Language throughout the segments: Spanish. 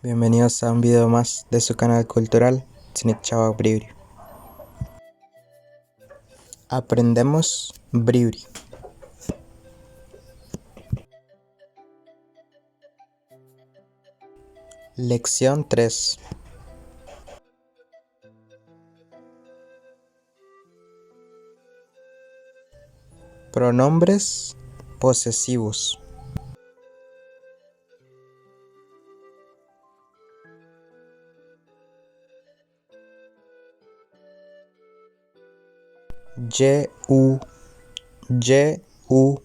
Bienvenidos a un video más de su canal cultural Tsinitchawa Briuri. Aprendemos Briuri. Lección 3. Pronombres posesivos. Ye-u, ye-u.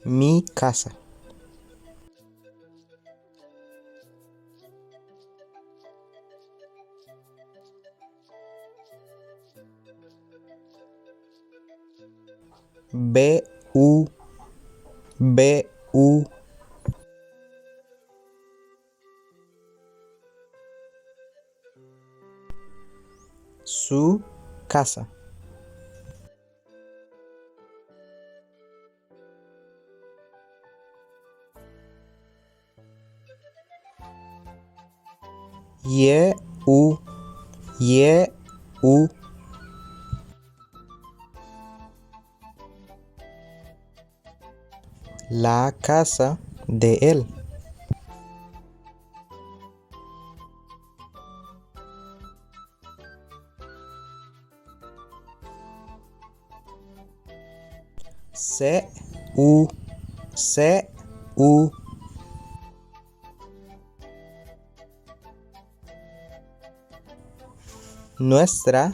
Mi casa. Bu, bu. Su casa. Ye-u, ye-u. La casa de él. Se-u, se-u. Nuestra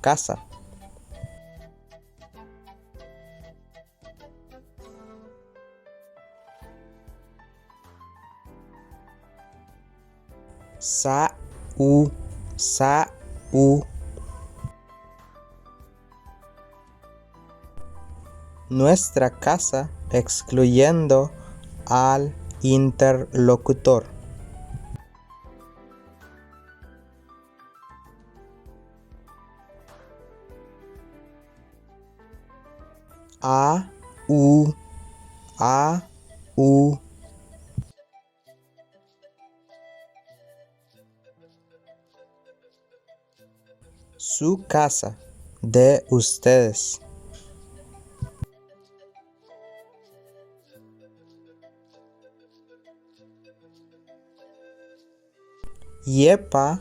casa. Sa-u, sa-u. Nuestra casa excluyendo al interlocutor. A-u, a-u. Su casa, de ustedes. Yepa,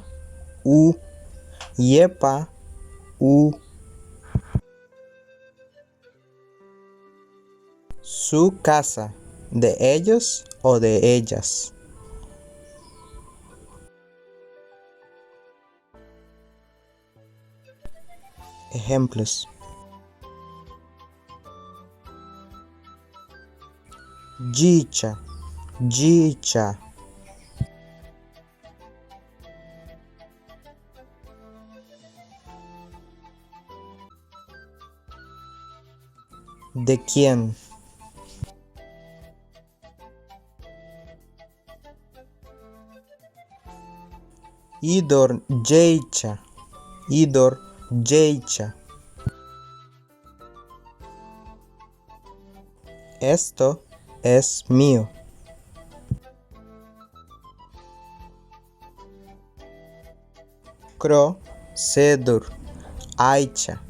u, yepa, u. Su casa, de ellos o de ellas. Ejemplos. Jicha, jicha. ¿De quién? Idor jeicha, idor jeicha. Esto es mío. Kro sedor aicha,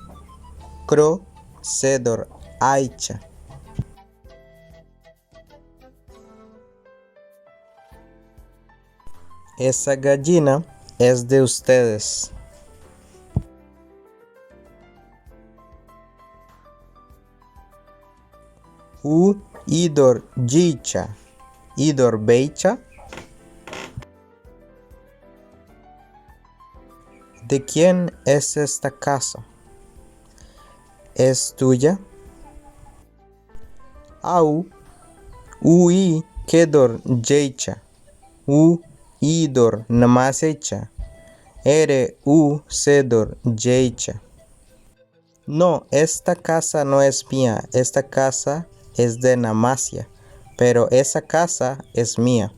kro sedor aicha. Esa gallina es de ustedes. U idor jicha, idor beicha. ¿De quién es esta casa? ¿Es tuya? Au, ui kedor jeicha, u idor namasecha, ere u sedor jeicha. No, esta casa no es mía, esta casa es de Namasia, pero esa casa es mía.